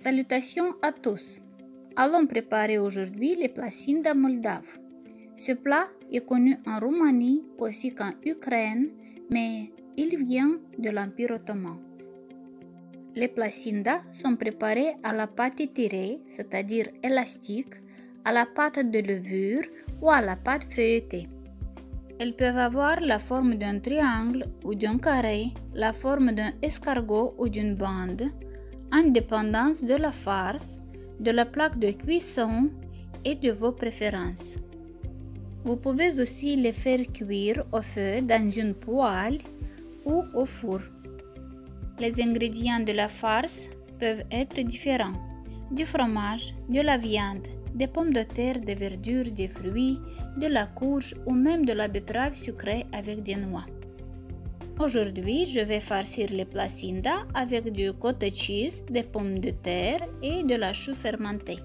Salutations à tous! Allons préparer aujourd'hui les placinda moldaves. Ce plat est connu en Roumanie aussi qu'en Ukraine, mais il vient de l'Empire ottoman. Les placinda sont préparés à la pâte étirée, c'est-à-dire élastique, à la pâte de levure ou à la pâte feuilletée. Elles peuvent avoir la forme d'un triangle ou d'un carré, la forme d'un escargot ou d'une bande, en dépendance de la farce, de la plaque de cuisson et de vos préférences. Vous pouvez aussi les faire cuire au feu dans une poêle ou au four. Les ingrédients de la farce peuvent être différents: du fromage, de la viande, des pommes de terre, des verdures, des fruits, de la courge ou même de la betterave sucrée avec des noix. Aujourd'hui, je vais farcir les placinda avec du cottage cheese, des pommes de terre et de la chou fermentée.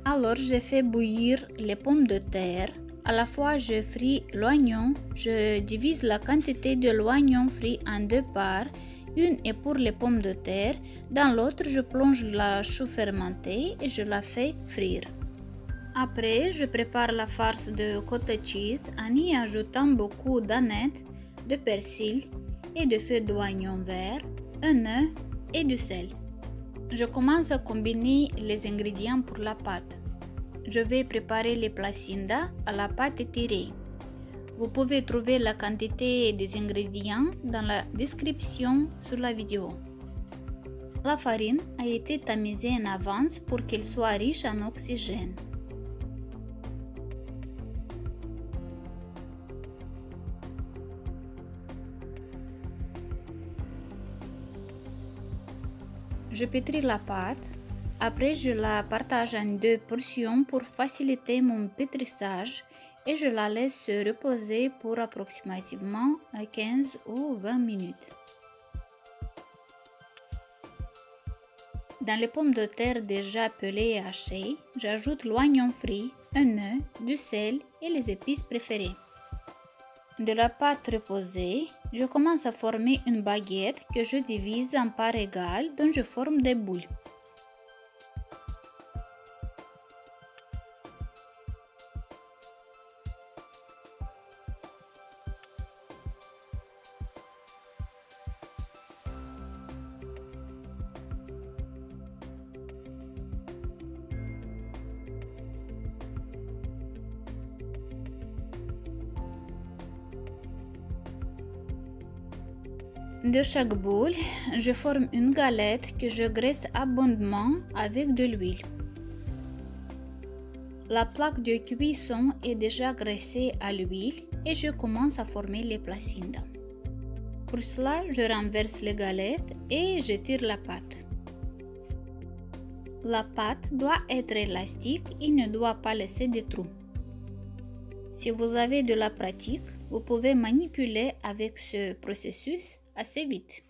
Alors, je fais bouillir les pommes de terre. À la fois, je fris l'oignon. Je divise la quantité de l'oignon frit en deux parts. Une est pour les pommes de terre. Dans l'autre, je plonge la chou fermentée et je la fais frire. Après, je prépare la farce de cottage cheese en y ajoutant beaucoup d'anettes, de persil et de feuilles d'oignon vert, un œuf et du sel. Je commence à combiner les ingrédients pour la pâte. Je vais préparer les placinda à la pâte étirée. Vous pouvez trouver la quantité des ingrédients dans la description sur la vidéo. La farine a été tamisée en avance pour qu'elle soit riche en oxygène. Je pétris la pâte. Après, je la partage en deux portions pour faciliter mon pétrissage et je la laisse se reposer pour approximativement 15 ou 20 minutes. Dans les pommes de terre déjà pelées et hachées, j'ajoute l'oignon frit, un œuf, du sel et les épices préférées. De la pâte reposée, je commence à former une baguette que je divise en parts égales dont je forme des boules. De chaque boule, je forme une galette que je graisse abondamment avec de l'huile. La plaque de cuisson est déjà graissée à l'huile et je commence à former les placinda. Pour cela, je renverse les galettes et je tire la pâte. La pâte doit être élastique et ne doit pas laisser de trous. Si vous avez de la pratique, vous pouvez manipuler avec ce processus assez vite.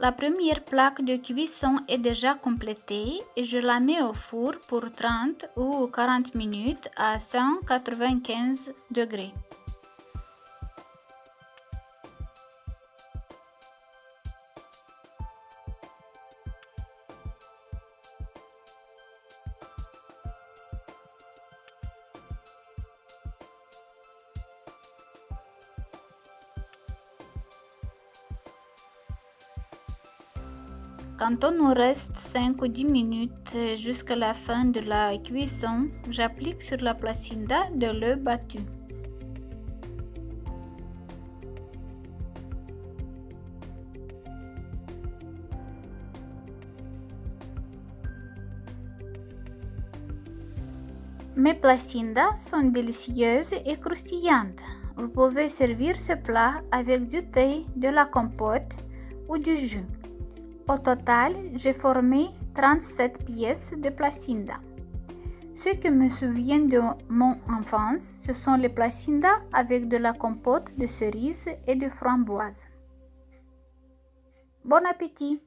La première plaque de cuisson est déjà complétée et je la mets au four pour 30 ou 40 minutes à 195 degrés. Quand on nous reste 5 ou 10 minutes jusqu'à la fin de la cuisson, j'applique sur la placinda de l'œuf battu. Mes placindas sont délicieuses et croustillantes. Vous pouvez servir ce plat avec du thé, de la compote ou du jus. Au total, j'ai formé 37 pièces de placinda. Ce que me souvient de mon enfance, ce sont les placindas avec de la compote de cerises et de framboises. Bon appétit!